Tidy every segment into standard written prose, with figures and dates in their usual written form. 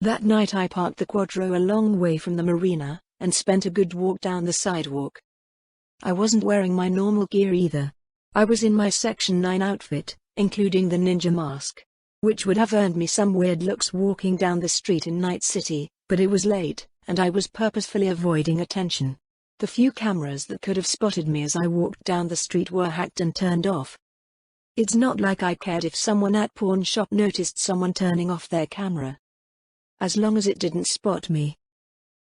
That night I parked the Quadro a long way from the marina, and spent a good walk down the sidewalk. I wasn't wearing my normal gear either. I was in my Section 9 outfit, including the ninja mask, which would have earned me some weird looks walking down the street in Night City, but it was late, and I was purposefully avoiding attention. The few cameras that could have spotted me as I walked down the street were hacked and turned off. It's not like I cared if someone at pawn shop noticed someone turning off their camera. As long as it didn't spot me.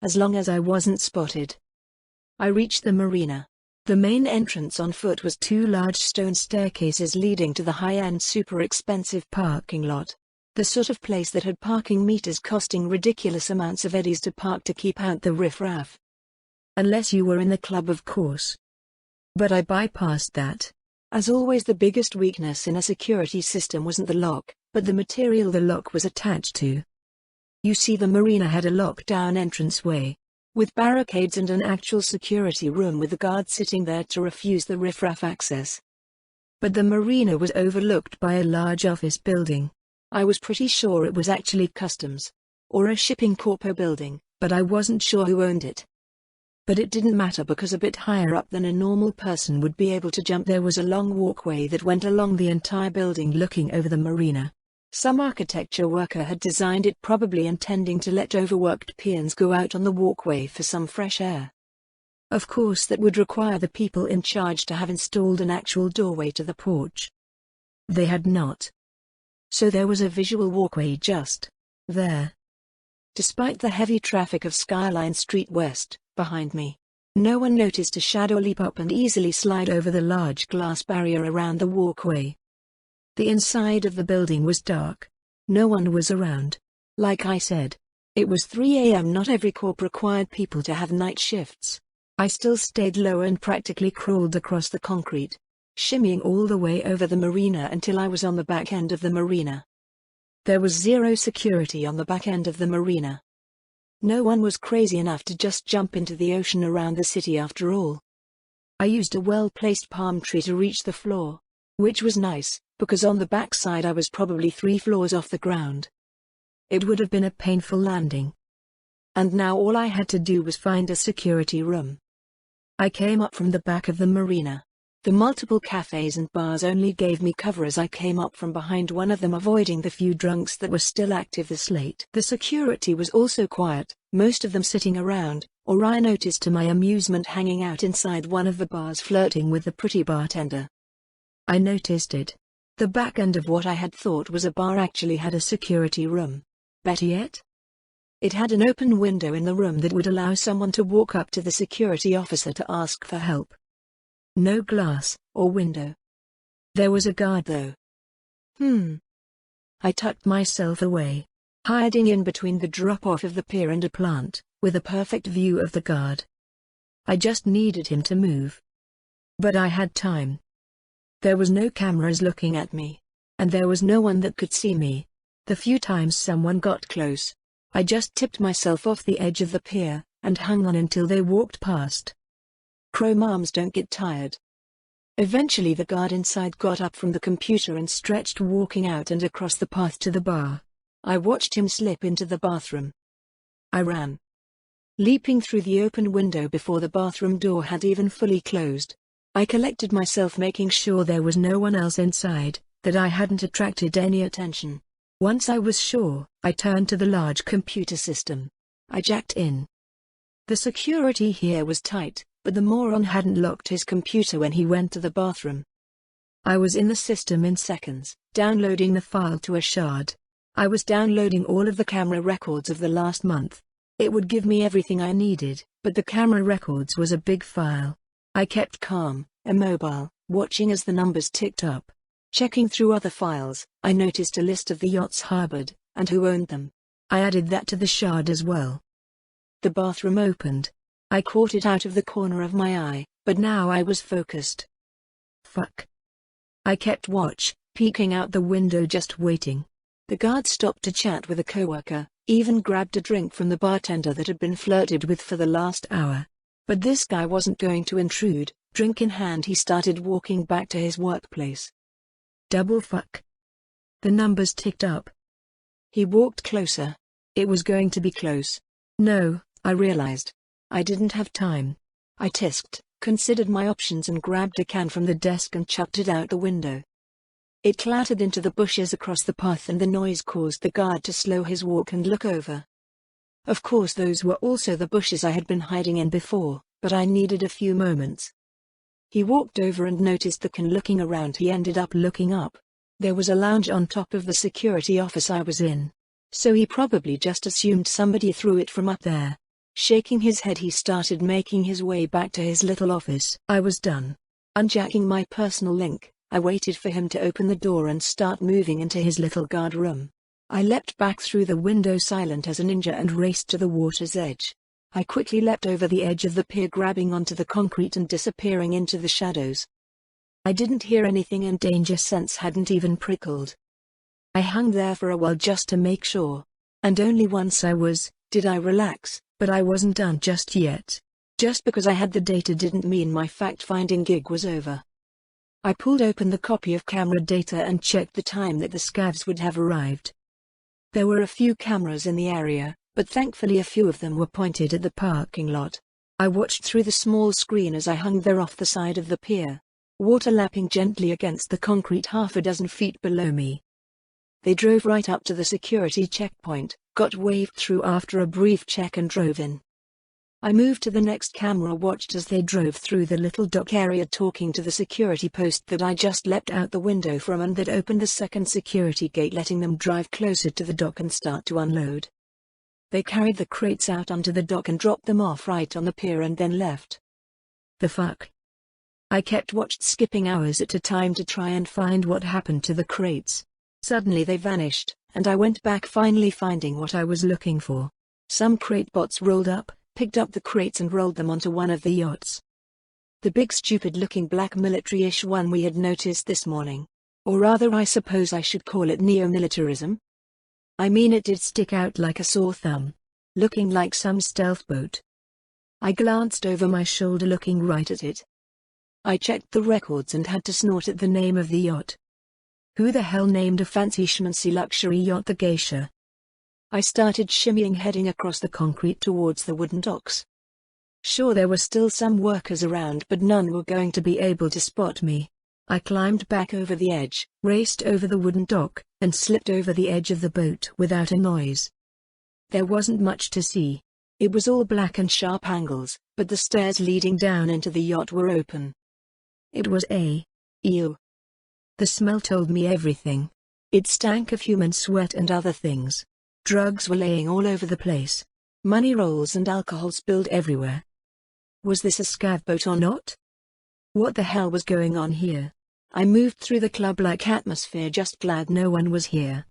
As long as I wasn't spotted. I reached the marina. The main entrance on foot was two large stone staircases leading to the high-end super expensive parking lot. The sort of place that had parking meters costing ridiculous amounts of eddies to park to keep out the riffraff. Unless you were in the club, of course. But I bypassed that. As always, the biggest weakness in a security system wasn't the lock, but the material the lock was attached to. You see, the marina had a lockdown entranceway, with barricades and an actual security room with a guard sitting there to refuse the riffraff access. But the marina was overlooked by a large office building. I was pretty sure it was actually customs, or a shipping corpo building, but I wasn't sure who owned it. But it didn't matter because a bit higher up than a normal person would be able to jump there was a long walkway that went along the entire building looking over the marina. Some architecture worker had designed it, probably intending to let overworked peons go out on the walkway for some fresh air. Of course, that would require the people in charge to have installed an actual doorway to the porch. They had not. So there was a visual walkway just there. Despite the heavy traffic of Skyline Street West behind me, no one noticed a shadow leap up and easily slide over the large glass barrier around the walkway. The inside of the building was dark. No one was around. Like I said, it was 3 a.m. Not every corp required people to have night shifts. I still stayed low and practically crawled across the concrete, shimmying all the way over the marina until I was on the back end of the marina. There was zero security on the back end of the marina. No one was crazy enough to just jump into the ocean around the city after all. I used a well-placed palm tree to reach the floor, which was nice, because on the backside I was probably 3 floors off the ground. It would have been a painful landing. And now all I had to do was find a security room. I came up from the back of the marina. The multiple cafes and bars only gave me cover as I came up from behind one of them, avoiding the few drunks that were still active this late. The security was also quiet, most of them sitting around, or I noticed to my amusement hanging out inside one of the bars flirting with the pretty bartender. I noticed it. The back end of what I had thought was a bar actually had a security room. Better yet, it had an open window in the room that would allow someone to walk up to the security officer to ask for help. No glass or window. There was a guard though. I tucked myself away, hiding in between the drop-off of the pier and a plant, with a perfect view of the guard. I just needed him to move. But I had time. There was no cameras looking at me, and there was no one that could see me. The few times someone got close, I just tipped myself off the edge of the pier, and hung on until they walked past. Chrome arms don't get tired. Eventually the guard inside got up from the computer and stretched, walking out and across the path to the bar. I watched him slip into the bathroom. I ran, leaping through the open window before the bathroom door had even fully closed. I collected myself, making sure there was no one else inside, that I hadn't attracted any attention. Once I was sure, I turned to the large computer system. I jacked in. The security here was tight, but the moron hadn't locked his computer when he went to the bathroom. I was in the system in seconds, downloading the file to a shard. I was downloading all of the camera records of the last month. It would give me everything I needed, but the camera records was a big file. I kept calm, immobile, watching as the numbers ticked up. Checking through other files, I noticed a list of the yachts harbored, and who owned them. I added that to the shard as well. The bathroom opened. I caught it out of the corner of my eye, but now I was focused. Fuck. I kept watch, peeking out the window, just waiting. The guard stopped to chat with a coworker, even grabbed a drink from the bartender that had been flirted with for the last hour. But this guy wasn't going to intrude. Drink in hand, he started walking back to his workplace. Double fuck. The numbers ticked up. He walked closer. It was going to be close. No, I realized. I didn't have time. I tisked, considered my options and grabbed a can from the desk and chucked it out the window. It clattered into the bushes across the path and the noise caused the guard to slow his walk and look over. Of course those were also the bushes I had been hiding in before, but I needed a few moments. He walked over and noticed the can. Looking around, he ended up looking up. There was a lounge on top of the security office I was in. So he probably just assumed somebody threw it from up there. Shaking his head, he started making his way back to his little office. I was done. Unjacking my personal link, I waited for him to open the door and start moving into his little guard room. I leapt back through the window silent as a ninja and raced to the water's edge. I quickly leapt over the edge of the pier, grabbing onto the concrete and disappearing into the shadows. I didn't hear anything and danger sense hadn't even prickled. I hung there for a while just to make sure. And only once did I relax, but I wasn't done just yet. Just because I had the data didn't mean my fact-finding gig was over. I pulled open the copy of camera data and checked the time that the scavs would have arrived. There were a few cameras in the area, but thankfully a few of them were pointed at the parking lot. I watched through the small screen as I hung there off the side of the pier, water lapping gently against the concrete half a dozen feet below me. They drove right up to the security checkpoint, got waved through after a brief check and drove in. I moved to the next camera, watched as they drove through the little dock area, talking to the security post that I just leapt out the window from and that opened the second security gate, letting them drive closer to the dock and start to unload. They carried the crates out onto the dock and dropped them off right on the pier and then left. The fuck? I kept watched, skipping hours at a time to try and find what happened to the crates. Suddenly they vanished, and I went back, finally finding what I was looking for. Some crate bots rolled up, picked up the crates and rolled them onto one of the yachts. The big stupid-looking black military-ish one we had noticed this morning. Or rather, I suppose I should call it neo-militarism. I mean, it did stick out like a sore thumb, looking like some stealth boat. I glanced over my shoulder, looking right at it. I checked the records and had to snort at the name of the yacht. Who the hell named a fancy schmancy luxury yacht the Geisha? I started shimmying, heading across the concrete towards the wooden docks. Sure, there were still some workers around, but none were going to be able to spot me. I climbed back over the edge, raced over the wooden dock, and slipped over the edge of the boat without a noise. There wasn't much to see. It was all black and sharp angles, but the stairs leading down into the yacht were open. It was ew. The smell told me everything. It stank of human sweat and other things. Drugs were laying all over the place. Money rolls and alcohol spilled everywhere. Was this a scav boat or not? What the hell was going on here? I moved through the club-like atmosphere, just glad no one was here.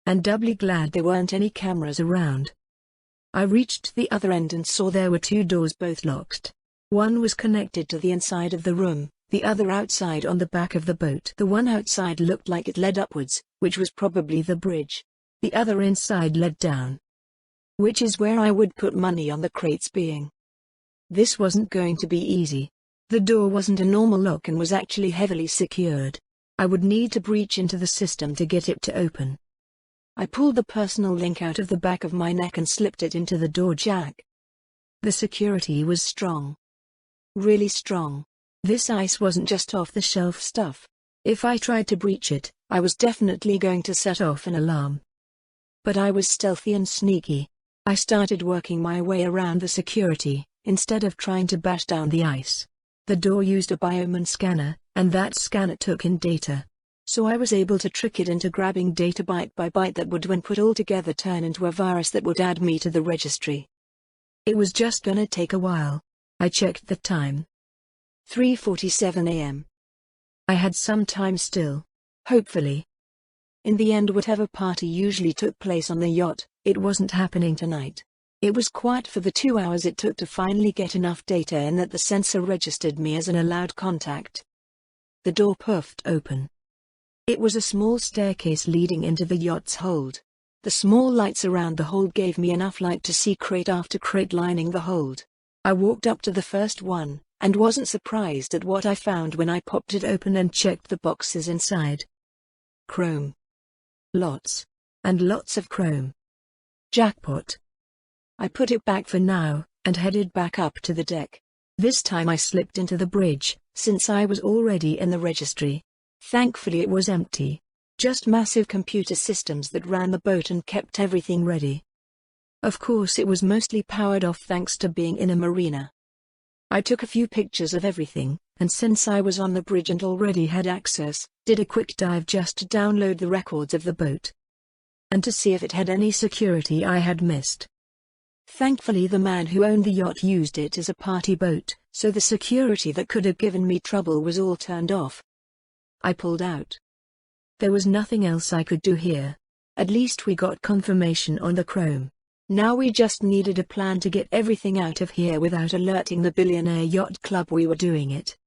And doubly glad there weren't any cameras around. I reached the other end and saw there were two doors, both locked. One was connected to the inside of the room, the other outside on the back of the boat. The one outside looked like it led upwards, which was probably the bridge. The other inside led down, which is where I would put money on the crates being. This wasn't going to be easy. The door wasn't a normal lock and was actually heavily secured. I would need to breach into the system to get it to open. I pulled the personal link out of the back of my neck and slipped it into the door jack. The security was strong. Really strong. This ice wasn't just off-the-shelf stuff. If I tried to breach it, I was definitely going to set off an alarm. But I was stealthy and sneaky. I started working my way around the security, instead of trying to bash down the ice. The door used a bioman scanner, and that scanner took in data. So I was able to trick it into grabbing data byte by byte that would, when put all together, turn into a virus that would add me to the registry. It was just gonna take a while. I checked the time. 3:47 a.m. I had some time still. Hopefully. In the end, whatever party usually took place on the yacht, it wasn't happening tonight. It was quiet for the 2 hours it took to finally get enough data in that the sensor registered me as an allowed contact. The door puffed open. It was a small staircase leading into the yacht's hold. The small lights around the hold gave me enough light to see crate after crate lining the hold. I walked up to the first one, and wasn't surprised at what I found when I popped it open and checked the boxes inside. Chrome. Lots. And lots of chrome. Jackpot. I put it back for now, and headed back up to the deck. This time I slipped into the bridge, since I was already in the registry. Thankfully it was empty. Just massive computer systems that ran the boat and kept everything ready. Of course it was mostly powered off thanks to being in a marina. I took a few pictures of everything, and since I was on the bridge and already had access, did a quick dive just to download the records of the boat. And to see if it had any security I had missed. Thankfully the man who owned the yacht used it as a party boat, so the security that could have given me trouble was all turned off. I pulled out. There was nothing else I could do here. At least we got confirmation on the Chrome. Now we just needed a plan to get everything out of here without alerting the Billionaire Yacht Club we were doing it.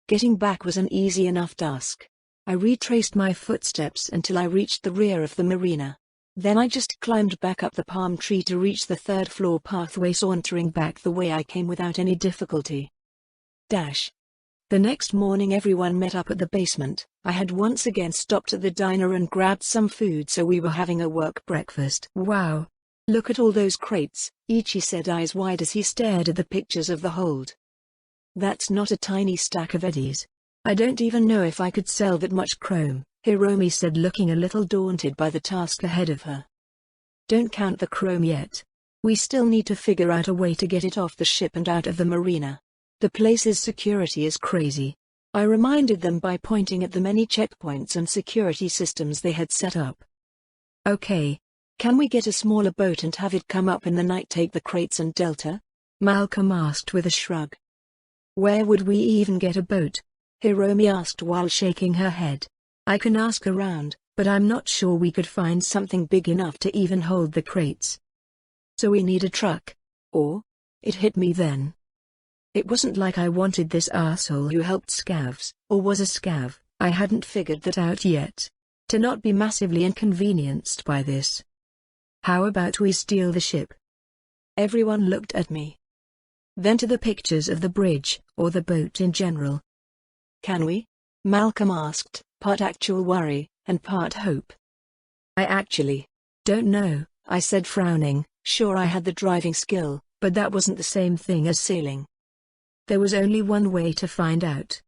Getting back was an easy enough task. I retraced my footsteps until I reached the rear of the marina. Then I just climbed back up the palm tree to reach the third-floor pathway, sauntering back the way I came without any difficulty. The next morning everyone met up at the basement. I had once again stopped at the diner and grabbed some food, so we were having a work breakfast. Wow! Look at all those crates, Ichi said, eyes wide as he stared at the pictures of the hold. That's not a tiny stack of eddies. I don't even know if I could sell that much chrome, Hiromi said, looking a little daunted by the task ahead of her. Don't count the chrome yet. We still need to figure out a way to get it off the ship and out of the marina. The place's security is crazy. I reminded them by pointing at the many checkpoints and security systems they had set up. Okay. Can we get a smaller boat and have it come up in the night, take the crates and Delta? Malcolm asked with a shrug. Where would we even get a boat? Hiromi asked while shaking her head. I can ask around, but I'm not sure we could find something big enough to even hold the crates. So we need a truck. Or? It hit me then. It wasn't like I wanted this arsehole who helped scavs, or was a scav. I hadn't figured that out yet. To not be massively inconvenienced by this. How about we steal the ship? Everyone looked at me. Then to the pictures of the bridge, or the boat in general. Can we? Malcolm asked, part actual worry, and part hope. I actually don't know, I said, frowning. Sure, I had the driving skill, but that wasn't the same thing as sailing. There was only one way to find out.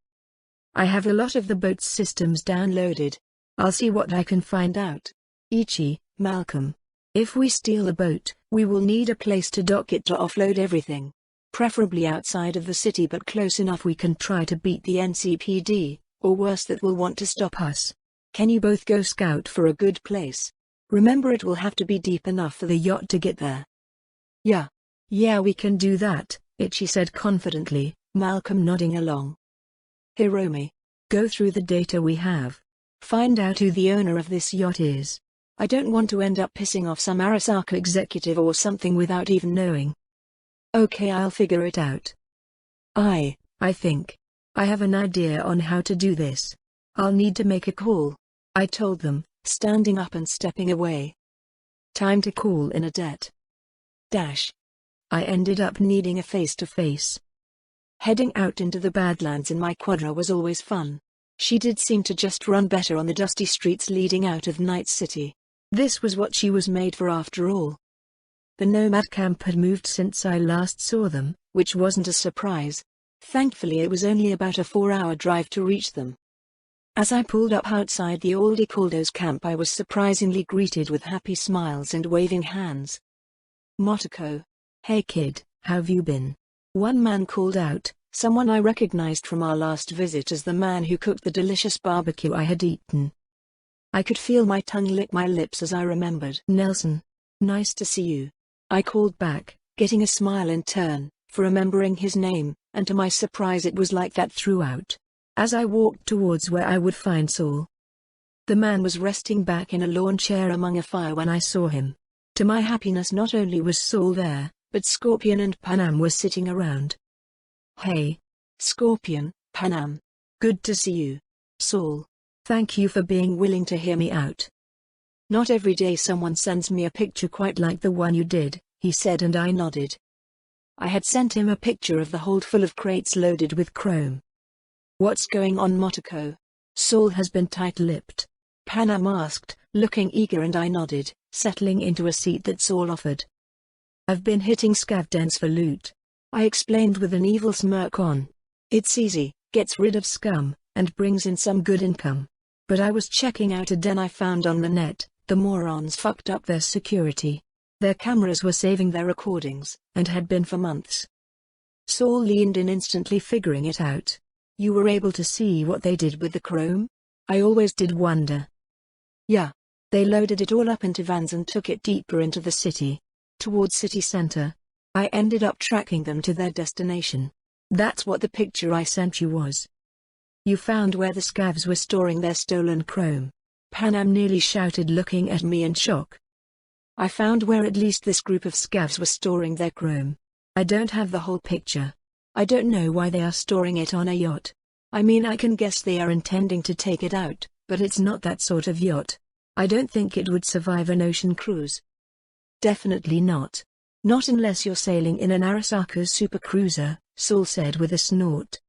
I have a lot of the boat's systems downloaded. I'll see what I can find out. Ichi, Malcolm. If we steal the boat, we will need a place to dock it to offload everything. Preferably outside of the city, but close enough we can try to beat the NCPD, or worse, that will want to stop us. Can you both go scout for a good place? Remember, it will have to be deep enough for the yacht to get there. Yeah, we can do that, Ichi said confidently, Malcolm nodding along. Hiromi. Go through the data we have. Find out who the owner of this yacht is. I don't want to end up pissing off some Arasaka executive or something without even knowing. Okay, I'll figure it out. I think. I have an idea on how to do this. I'll need to make a call, I told them, standing up and stepping away. Time to call in a debt. I ended up needing a face-to-face. Heading out into the Badlands in my quadra was always fun. She did seem to just run better on the dusty streets leading out of Night City. This was what she was made for after all. The nomad camp had moved since I last saw them, which wasn't a surprise. Thankfully it was only about a 4-hour drive to reach them. As I pulled up outside the oldie Caldo's camp, I was surprisingly greeted with happy smiles and waving hands. Motoko. Hey kid, how've you been? One man called out, someone I recognized from our last visit as the man who cooked the delicious barbecue I had eaten. I could feel my tongue lick my lips as I remembered. Nelson. Nice to see you. I called back, getting a smile in turn, for remembering his name, and to my surprise it was like that throughout. As I walked towards where I would find Saul. The man was resting back in a lawn chair among a fire when I saw him. To my happiness, not only was Saul there, but Scorpion and Panam were sitting around. Hey. Scorpion, Panam. Good to see you. Saul. Thank you for being willing to hear me out. Not every day someone sends me a picture quite like the one you did, he said, and I nodded. I had sent him a picture of the hold full of crates loaded with chrome. What's going on, Motoko? Saul has been tight-lipped. Panam asked, looking eager, and I nodded. settling into a seat that Saul offered. "I've been hitting scav dens for loot," I explained with an evil smirk on. "It's easy, gets rid of scum, and brings in some good income. But I was checking out a den I found on the net. The morons fucked up their security. Their cameras were saving their recordings, and had been for months." Saul leaned in, instantly figuring it out. "You were able to see what they did with the chrome? I always did wonder." "Yeah. They loaded it all up into vans and took it deeper into the city. Towards city center. I ended up tracking them to their destination. That's what the picture I sent you was." "You found where the scavs were storing their stolen chrome?" Panam nearly shouted, looking at me in shock. "I found where at least this group of scavs were storing their chrome. I don't have the whole picture. I don't know why they are storing it on a yacht. I mean, I can guess they are intending to take it out, but it's not that sort of yacht. I don't think it would survive an ocean cruise." "Definitely not. Not unless you're sailing in an Arasaka's supercruiser," Saul said with a snort.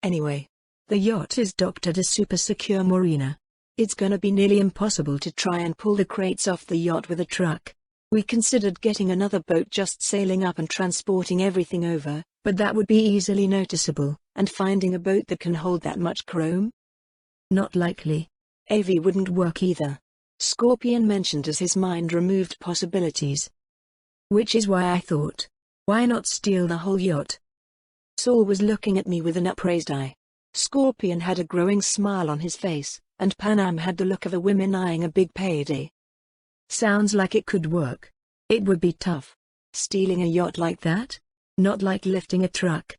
"Anyway, the yacht is docked at a super secure marina. It's gonna be nearly impossible to try and pull the crates off the yacht with a truck. We considered getting another boat, just sailing up and transporting everything over, but that would be easily noticeable, and finding a boat that can hold that much chrome? Not likely. AV wouldn't work either." Scorpion mentioned as his mind removed possibilities. "Which is why I thought, why not steal the whole yacht?" Saul was looking at me with an upraised eye. Scorpion had a growing smile on his face, and Panam had the look of a woman eyeing a big payday. "Sounds like it could work. It would be tough. Stealing a yacht like that? Not like lifting a truck."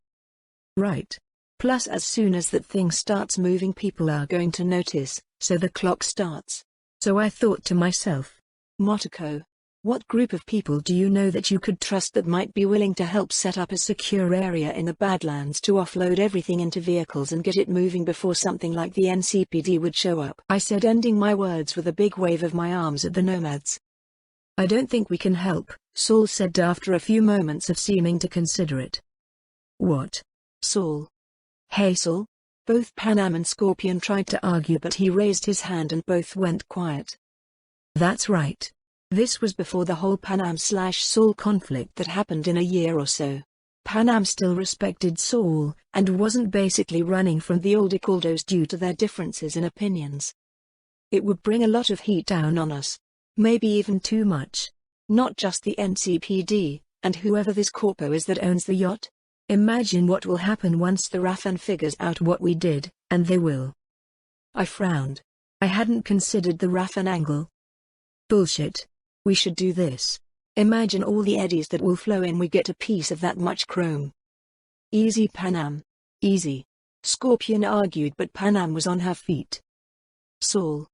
"Right. Plus, as soon as that thing starts moving, people are going to notice, so the clock starts. So I thought to myself, Motoko, what group of people do you know that you could trust that might be willing to help set up a secure area in the Badlands to offload everything into vehicles and get it moving before something like the NCPD would show up?" I said, ending my words with a big wave of my arms at the nomads. "I don't think we can help," Saul said after a few moments of seeming to consider it. "What?" "Saul." "Hey Saul." Both Panam and Scorpion tried to argue, but he raised his hand and both went quiet. "That's right. This was before the whole Panam/Saul conflict that happened in a year or so. Panam still respected Saul, and wasn't basically running from the older Caldos due to their differences in opinions. It would bring a lot of heat down on us. Maybe even too much. Not just the NCPD, and whoever this corpo is that owns the yacht. Imagine what will happen once the Rafan figures out what we did, and they will." I frowned. I hadn't considered the Rafan angle. "Bullshit. We should do this. Imagine all the eddies that will flow in we get a piece of that much chrome." "Easy Panam. Easy." Scorpion argued, but Panam was on her feet. "Saul."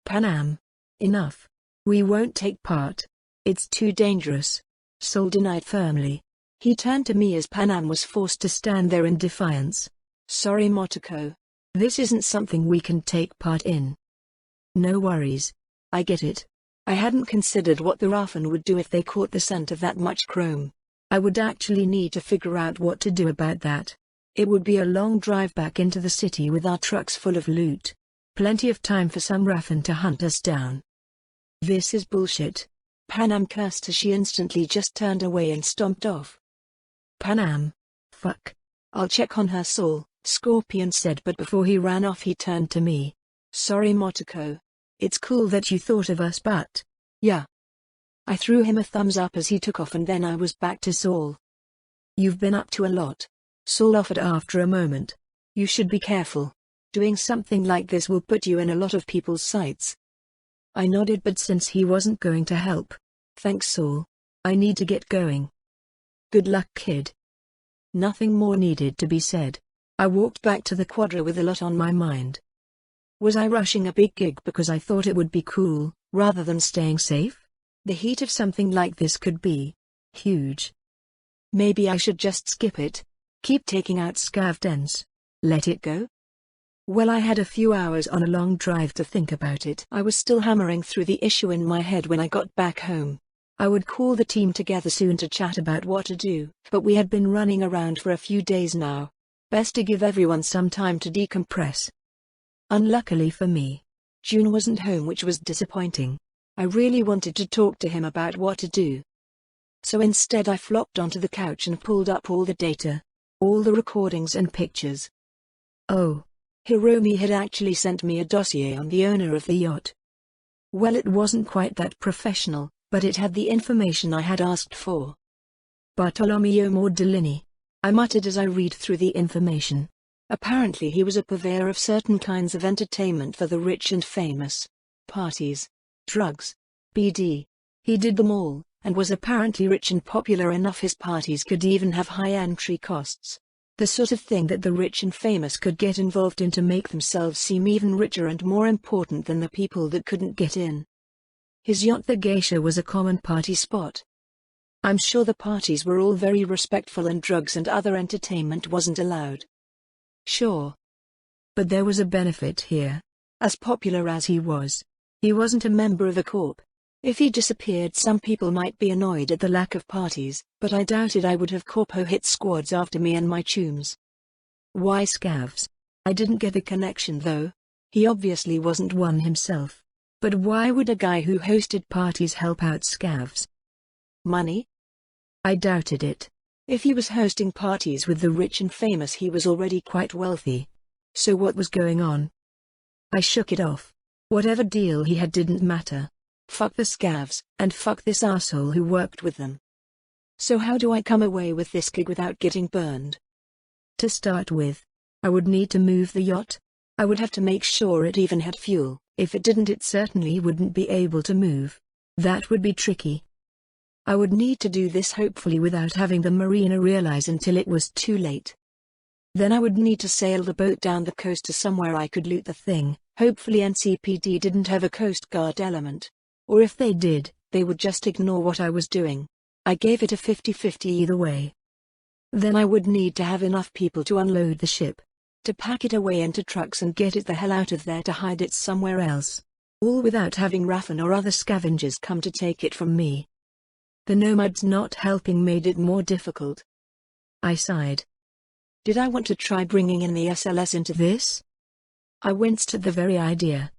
"Panam. Enough. We won't take part. It's too dangerous." Saul denied firmly. He turned to me as Panam was forced to stand there in defiance. "Sorry Motoko. This isn't something we can take part in." "No worries. I get it. I hadn't considered what the Rafan would do if they caught the scent of that much chrome. I would actually need to figure out what to do about that. It would be a long drive back into the city with our trucks full of loot. Plenty of time for some Rafan to hunt us down." "This is bullshit." Panam cursed as she instantly just turned away and stomped off. "Panam. Fuck. I'll check on her Saul," Scorpion said, but before he ran off he turned to me. "Sorry Motoko. It's cool that you thought of us, but..." "Yeah." I threw him a thumbs up as he took off, and then I was back to Saul. "You've been up to a lot," Saul offered after a moment. "You should be careful. Doing something like this will put you in a lot of people's sights." I nodded, but since he wasn't going to help. "Thanks Saul. I need to get going." "Good luck kid." Nothing more needed to be said. I walked back to the Quadra with a lot on my mind. Was I rushing a big gig because I thought it would be cool, rather than staying safe? The heat of something like this could be huge. Maybe I should just skip it. Keep taking out scav dens. Let it go? Well, I had a few hours on a long drive to think about it. I was still hammering through the issue in my head when I got back home. I would call the team together soon to chat about what to do, but we had been running around for a few days now. Best to give everyone some time to decompress. Unluckily for me, June wasn't home, which was disappointing. I really wanted to talk to him about what to do. So instead I flopped onto the couch and pulled up all the data. All the recordings and pictures. Oh. Hiromi had actually sent me a dossier on the owner of the yacht. Well, it wasn't quite that professional, but it had the information I had asked for. Bartolomeo Mordellini. I muttered as I read through the information. Apparently he was a purveyor of certain kinds of entertainment for the rich and famous. Parties. Drugs. BD. He did them all, and was apparently rich and popular enough his parties could even have high entry costs. The sort of thing that the rich and famous could get involved in to make themselves seem even richer and more important than the people that couldn't get in. His yacht the Geisha was a common party spot. I'm sure the parties were all very respectful and drugs and other entertainment wasn't allowed. Sure. But there was a benefit here. As popular as he wasn't a member of a corp. If he disappeared, some people might be annoyed at the lack of parties, but I doubted I would have corpo hit squads after me and my chums. Why scavs? I didn't get the connection though. He obviously wasn't one himself. But why would a guy who hosted parties help out scavs? Money? I doubted it. If he was hosting parties with the rich and famous, he was already quite wealthy. So what was going on? I shook it off. Whatever deal he had didn't matter. Fuck the scavs, and fuck this asshole who worked with them. So how do I come away with this gig without getting burned? To start with, I would need to move the yacht. I would have to make sure it even had fuel. If it didn't, it certainly wouldn't be able to move. That would be tricky. I would need to do this hopefully without having the marina realize until it was too late. Then I would need to sail the boat down the coast to somewhere I could loot the thing. Hopefully NCPD didn't have a Coast Guard element. Or if they did, they would just ignore what I was doing. I gave it a 50-50 either way. Then I would need to have enough people to unload the ship, to pack it away into trucks and get it the hell out of there to hide it somewhere else. All without having Raffen or other scavengers come to take it from me. The nomads not helping made it more difficult. I sighed. Did I want to try bringing in the SLS into this? I winced at the very idea.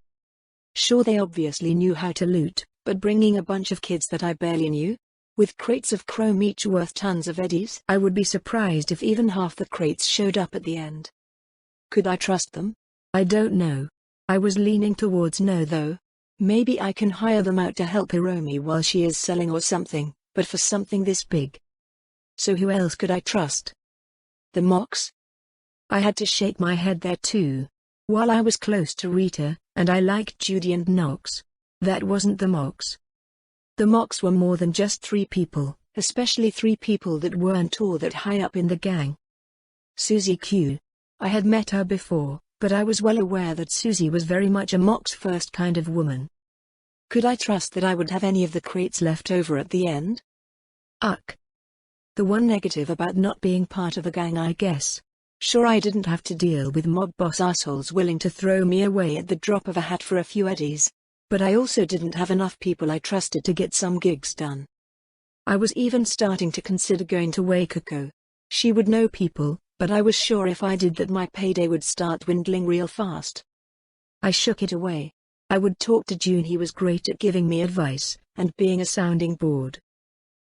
Sure, they obviously knew how to loot, but bringing a bunch of kids that I barely knew? With crates of chrome each worth tons of eddies? I would be surprised if even half the crates showed up at the end. Could I trust them? I don't know. I was leaning towards no though. Maybe I can hire them out to help Hiromi while she is selling or something, but for something this big. So who else could I trust? The Mox? I had to shake my head there too. While I was close to Rita, and I liked Judy and Knox, that wasn't the Mox. The Mox were more than just 3 people, especially 3 people that weren't all that high up in the gang. Susie Q. I had met her before, but I was well aware that Susie was very much a Mox first kind of woman. Could I trust that I would have any of the crates left over at the end? Uck. The one negative about not being part of a gang, I guess. Sure, I didn't have to deal with mob boss assholes willing to throw me away at the drop of a hat for a few eddies. But I also didn't have enough people I trusted to get some gigs done. I was even starting to consider going to Waikiko. She would know people, but I was sure if I did that my payday would start dwindling real fast. I shook it away. I would talk to June. He was great at giving me advice, and being a sounding board.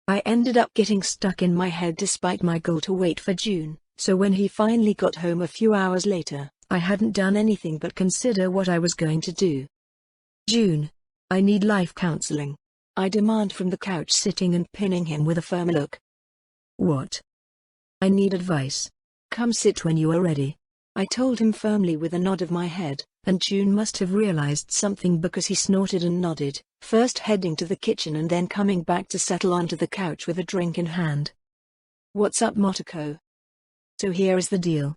I ended up getting stuck in my head despite my goal to wait for June. So when he finally got home a few hours later, I hadn't done anything but consider what I was going to do. June. I need life counseling. I demand from the couch, sitting and pinning him with a firm look. What? I need advice. Come sit when you are ready. I told him firmly with a nod of my head, and June must have realized something because he snorted and nodded, first heading to the kitchen and then coming back to settle onto the couch with a drink in hand. What's up, Motoko? So here is the deal.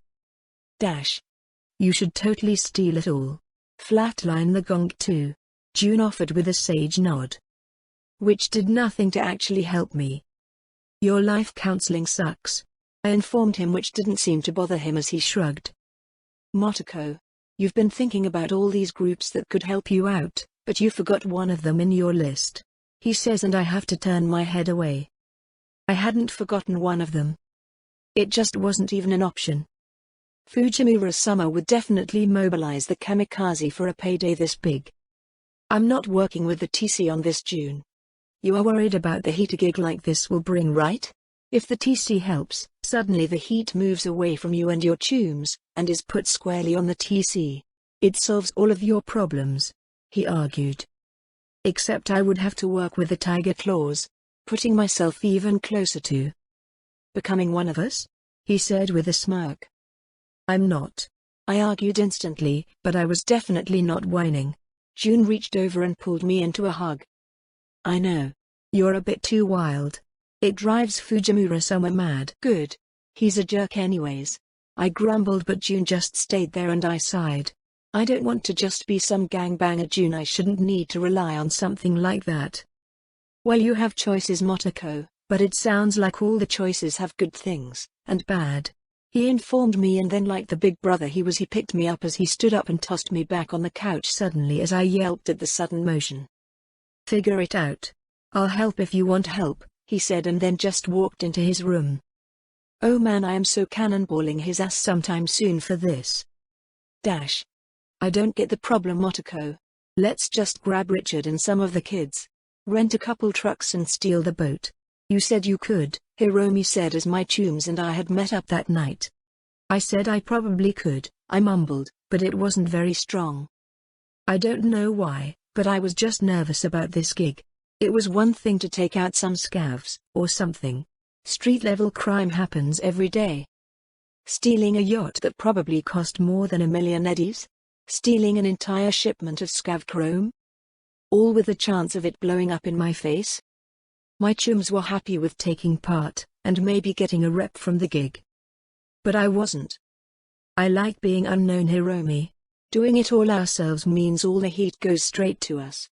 You should totally steal it all. Flatline the gong too. June offered with a sage nod. Which did nothing to actually help me. Your life counseling sucks. I informed him, which didn't seem to bother him as he shrugged. Motoko, you've been thinking about all these groups that could help you out, but you forgot one of them in your list. He says, and I have to turn my head away. I hadn't forgotten one of them. It just wasn't even an option. Fujimura-sama would definitely mobilize the kamikaze for a payday this big. I'm not working with the TC on this, June. You are worried about the heat a gig like this will bring, right? If the TC helps, suddenly the heat moves away from you and your tombs, and is put squarely on the TC. It solves all of your problems, he argued. Except I would have to work with the tiger claws, putting myself even closer to becoming one of us, he said with a smirk. I'm not, I argued instantly, but I was definitely not whining. June reached over and pulled me into a hug. I know. You're a bit too wild. It drives Fujimura-sama mad. Good. He's a jerk anyways. I grumbled, but June just stayed there and I sighed. I don't want to just be some gangbanger, June. I shouldn't need to rely on something like that. Well, you have choices, Motoko, but it sounds like all the choices have good things, and bad. He informed me, and then like the big brother he was, he picked me up as he stood up and tossed me back on the couch suddenly as I yelped at the sudden motion. Figure it out. I'll help if you want help, he said, and then just walked into his room. Oh man, I am so cannonballing his ass sometime soon for this. I don't get the problem, Motoko. Let's just grab Richard and some of the kids, rent a couple trucks and steal the boat. You said you could, Hiromi said as my tombs and I had met up that night. I said I probably could, I mumbled, but it wasn't very strong. I don't know why, but I was just nervous about this gig. It was one thing to take out some scavs, or something. Street-level crime happens every day. Stealing a yacht that probably cost more than 1 million eddies? Stealing an entire shipment of scav chrome? All with the chance of it blowing up in my face? My chums were happy with taking part, and maybe getting a rep from the gig. But I wasn't. I like being unknown, Hiromi. Doing it all ourselves means all the heat goes straight to us.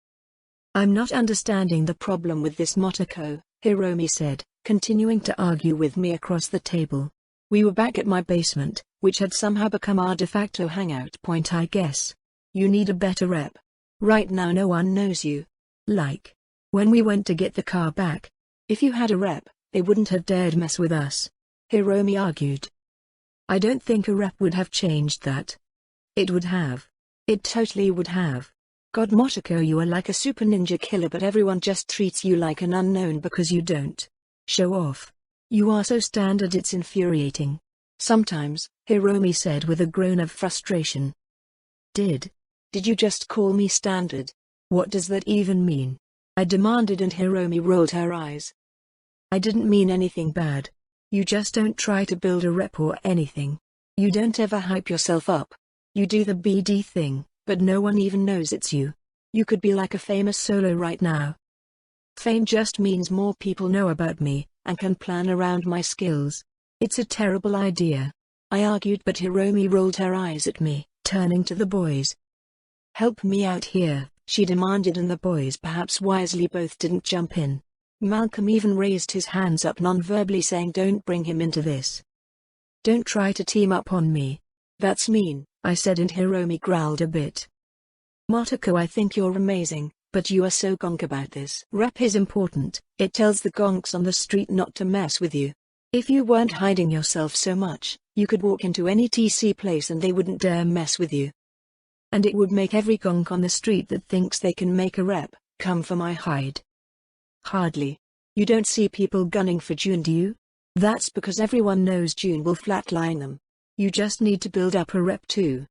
I'm not understanding the problem with this, Motoko, Hiromi said, continuing to argue with me across the table. We were back at my basement, which had somehow become our de facto hangout point, I guess. You need a better rep. Right now no one knows you. Like, when we went to get the car back. If you had a rep, they wouldn't have dared mess with us, Hiromi argued. I don't think a rep would have changed that. It would have. It totally would have. God, Motoko, you are like a super ninja killer, but everyone just treats you like an unknown because you don't show off. You are so standard, it's infuriating. Sometimes, Hiromi said with a groan of frustration. Did you just call me standard? What does that even mean? I demanded, and Hiromi rolled her eyes. I didn't mean anything bad. You just don't try to build a rep or anything. You don't ever hype yourself up. You do the BD thing, but no one even knows it's you. You could be like a famous solo right now. Fame just means more people know about me, and can plan around my skills. It's a terrible idea, I argued, but Hiromi rolled her eyes at me, turning to the boys. Help me out here, she demanded, and the boys, perhaps wisely, both didn't jump in. Malcolm even raised his hands up non-verbally, saying don't bring him into this. Don't try to team up on me. That's mean, I said, and Hiromi growled a bit. Motoko, I think you're amazing, but you are so gonk about this. Rep is important. It tells the gonks on the street not to mess with you. If you weren't hiding yourself so much, you could walk into any TC place and they wouldn't dare mess with you. And it would make every gonk on the street that thinks they can make a rep come for my hide. Hardly. You don't see people gunning for June, do you? That's because everyone knows June will flatline them. You just need to build up a rep too.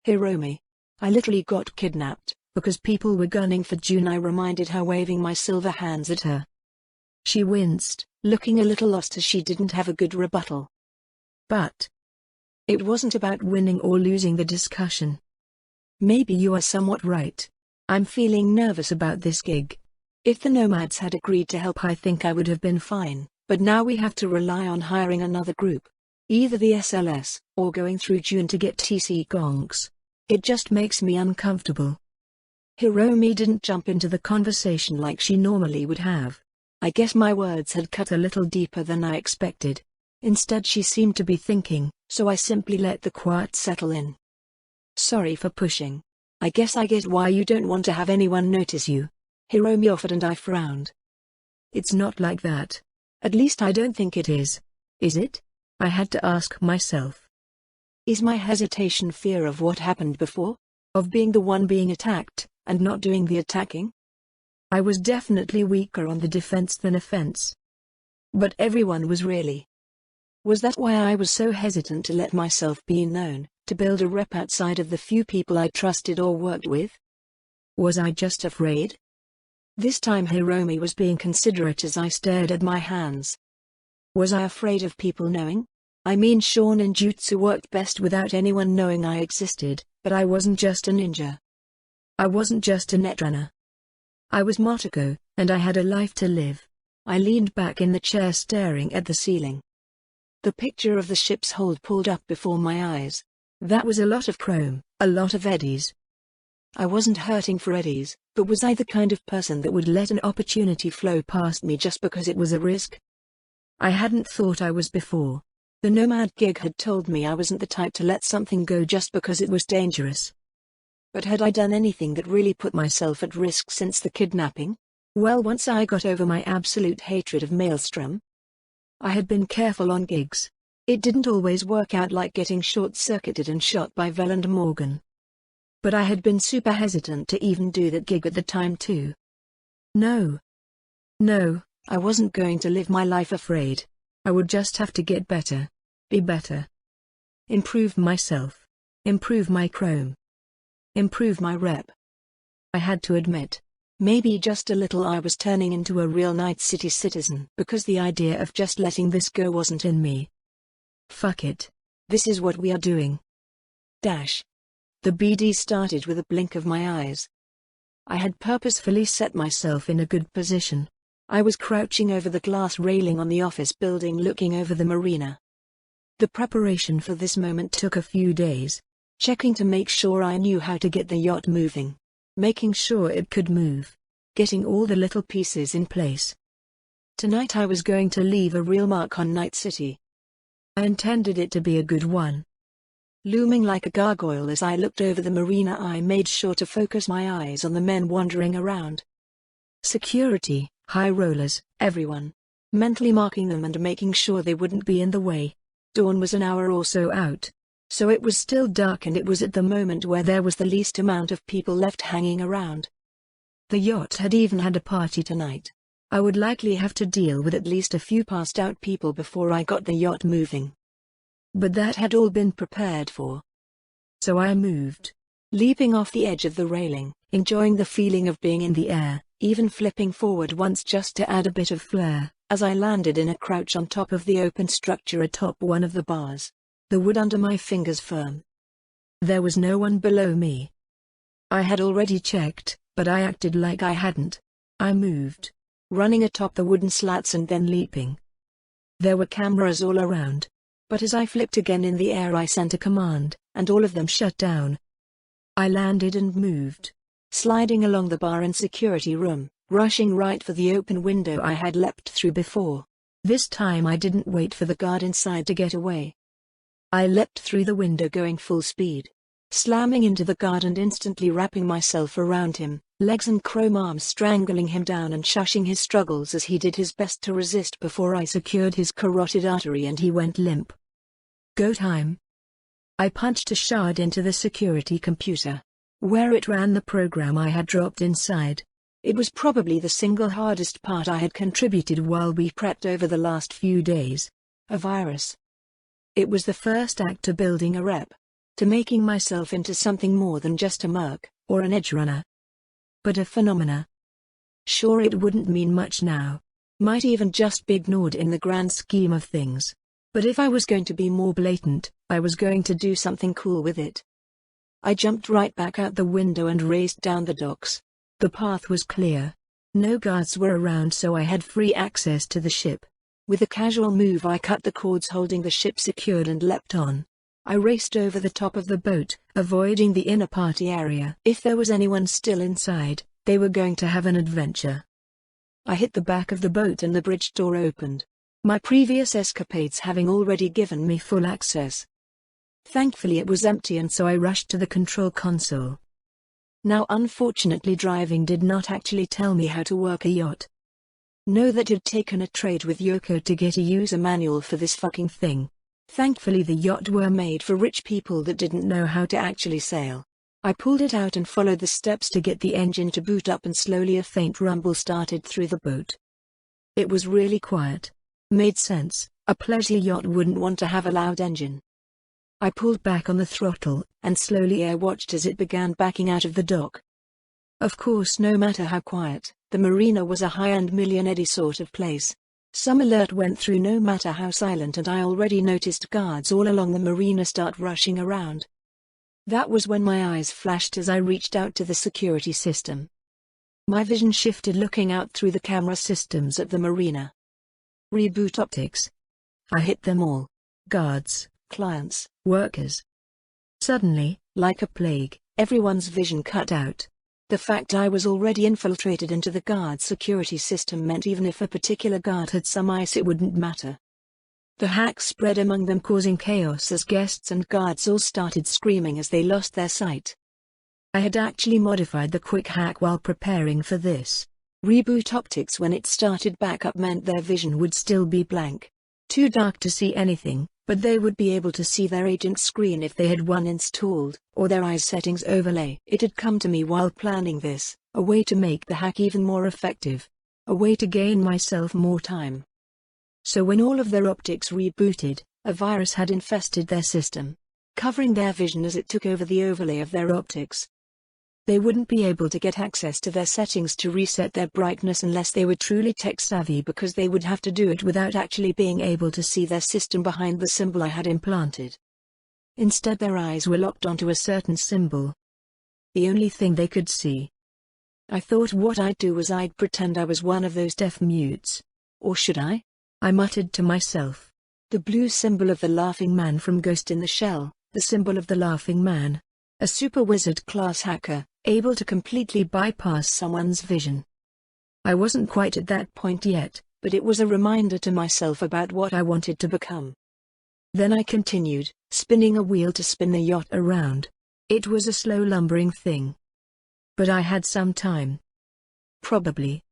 Hiromi. I literally got kidnapped because people were gunning for June, I reminded her, waving my silver hands at her. She winced, looking a little lost as she didn't have a good rebuttal. But it wasn't about winning or losing the discussion. Maybe you are somewhat right. I'm feeling nervous about this gig. If the Nomads had agreed to help, I think I would have been fine, but now we have to rely on hiring another group. Either the SLS, or going through June to get TC gonks. It just makes me uncomfortable. Hiromi didn't jump into the conversation like she normally would have. I guess my words had cut a little deeper than I expected. Instead, she seemed to be thinking, so I simply let the quiet settle in. Sorry for pushing. I guess I get why you don't want to have anyone notice you, Hiromi offered, and I frowned. It's not like that. At least I don't think it is. Is it? I had to ask myself. Is my hesitation fear of what happened before? Of being the one being attacked, and not doing the attacking? I was definitely weaker on the defense than offense. But everyone was really. Was that why I was so hesitant to let myself be known, to build a rep outside of the few people I trusted or worked with? Was I just afraid? This time Hiromi was being considerate as I stared at my hands. Was I afraid of people knowing? I mean, sure, ninjutsu worked best without anyone knowing I existed, but I wasn't just a ninja. I wasn't just a netrunner. I was Motoko, and I had a life to live. I leaned back in the chair staring at the ceiling. The picture of the ship's hold pulled up before my eyes. That was a lot of chrome, a lot of eddies. I wasn't hurting for eddies, but was I the kind of person that would let an opportunity flow past me just because it was a risk? I hadn't thought I was before. The Nomad gig had told me I wasn't the type to let something go just because it was dangerous. But had I done anything that really put myself at risk since the kidnapping? Well, once I got over my absolute hatred of Maelstrom, I had been careful on gigs. It didn't always work out, like getting short-circuited and shot by Vel and Morgan. But I had been super hesitant to even do that gig at the time too. No, I wasn't going to live my life afraid. I would just have to get better. Be better. Improve myself. Improve my chrome. Improve my rep. I had to admit, maybe just a little, I was turning into a real Night City citizen because the idea of just letting this go wasn't in me. Fuck it. This is what we are doing. Dash. The BD started with a blink of my eyes. I had purposefully set myself in a good position. I was crouching over the glass railing on the office building looking over the marina. The preparation for this moment took a few days. Checking to make sure I knew how to get the yacht moving. Making sure it could move. Getting all the little pieces in place. Tonight I was going to leave a real mark on Night City. I intended it to be a good one. Looming like a gargoyle as I looked over the marina, I made sure to focus my eyes on the men wandering around. Security, high rollers, everyone. Mentally marking them and making sure they wouldn't be in the way. Dawn was an hour or so out. So it was still dark, and it was at the moment where there was the least amount of people left hanging around. The yacht had even had a party tonight. I would likely have to deal with at least a few passed out people before I got the yacht moving. But that had all been prepared for. So I moved. Leaping off the edge of the railing, enjoying the feeling of being in the air, even flipping forward once just to add a bit of flair, as I landed in a crouch on top of the open structure atop one of the bars. The wood under my fingers firm. There was no one below me. I had already checked, but I acted like I hadn't. I moved, running atop the wooden slats and then leaping. There were cameras all around. But as I flipped again in the air, I sent a command, and all of them shut down. I landed and moved, sliding along the bar and security room, rushing right for the open window I had leapt through before. This time I didn't wait for the guard inside to get away. I leapt through the window going full speed, slamming into the guard and instantly wrapping myself around him, legs and chrome arms strangling him down and shushing his struggles as he did his best to resist before I secured his carotid artery and he went limp. Go time. I punched a shard into the security computer, where it ran the program I had dropped inside. It was probably the single hardest part I had contributed while we prepped over the last few days. A virus. It was the first act to building a rep, to making myself into something more than just a merc, or an edge runner. But a phenomena. Sure, it wouldn't mean much now. Might even just be ignored in the grand scheme of things. But if I was going to be more blatant, I was going to do something cool with it. I jumped right back out the window and raced down the docks. The path was clear. No guards were around, so I had free access to the ship. With a casual move I cut the cords holding the ship secured and leapt on. I raced over the top of the boat, avoiding the inner party area. If there was anyone still inside, they were going to have an adventure. I hit the back of the boat and the bridge door opened. My previous escapades having already given me full access. Thankfully it was empty, and so I rushed to the control console. Now unfortunately driving did not actually tell me how to work a yacht. Know that it'd taken a trade with Yoko to get a user manual for this fucking thing. Thankfully the yacht were made for rich people that didn't know how to actually sail. I pulled it out and followed the steps to get the engine to boot up, and slowly a faint rumble started through the boat. It was really quiet. Made sense, a pleasure yacht wouldn't want to have a loud engine. I pulled back on the throttle, and slowly air-watched as it began backing out of the dock. Of course, no matter how quiet, the marina was a high-end millionaire sort of place. Some alert went through no matter how silent, and I already noticed guards all along the marina start rushing around. That was when my eyes flashed as I reached out to the security system. My vision shifted, looking out through the camera systems at the marina. Reboot optics. I hit them all. Guards, clients, workers. Suddenly, like a plague, everyone's vision cut out. The fact I was already infiltrated into the guard's security system meant even if a particular guard had some eyes, it wouldn't matter. The hack spread among them, causing chaos as guests and guards all started screaming as they lost their sight. I had actually modified the quick hack while preparing for this. Reboot optics, when it started back up, meant their vision would still be blank. Too dark to see anything, but they would be able to see their agent screen if they had one installed, or their eyes settings overlay. It had come to me while planning this, a way to make the hack even more effective. A way to gain myself more time. So when all of their optics rebooted, a virus had infested their system, covering their vision as it took over the overlay of their optics. They wouldn't be able to get access to their settings to reset their brightness unless they were truly tech-savvy, because they would have to do it without actually being able to see their system behind the symbol I had implanted. Instead, their eyes were locked onto a certain symbol. The only thing they could see. I thought what I'd do was I'd pretend I was one of those deaf mutes. Or should I? I muttered to myself. The blue symbol of the laughing man from Ghost in the Shell, the symbol of the laughing man. A super wizard class hacker, able to completely bypass someone's vision. I wasn't quite at that point yet, but it was a reminder to myself about what I wanted to become. Then I continued, spinning a wheel to spin the yacht around. It was a slow lumbering thing. But I had some time. Probably.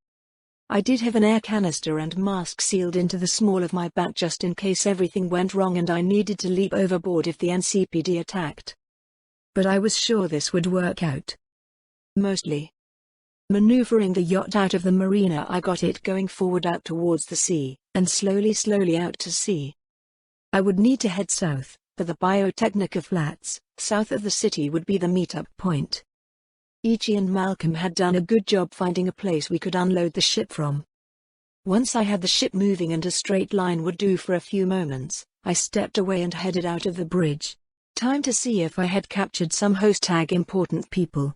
I did have an air canister and mask sealed into the small of my back just in case everything went wrong and I needed to leap overboard if the NCPD attacked. But I was sure this would work out. Mostly. Maneuvering the yacht out of the marina, I got it going forward out towards the sea, and slowly out to sea. I would need to head south, for the Biotechnica Flats, south of the city would be the meetup point. Ichi and Malcolm had done a good job finding a place we could unload the ship from. Once I had the ship moving and a straight line would do for a few moments, I stepped away and headed out of the bridge. Time to see if I had captured some #important people.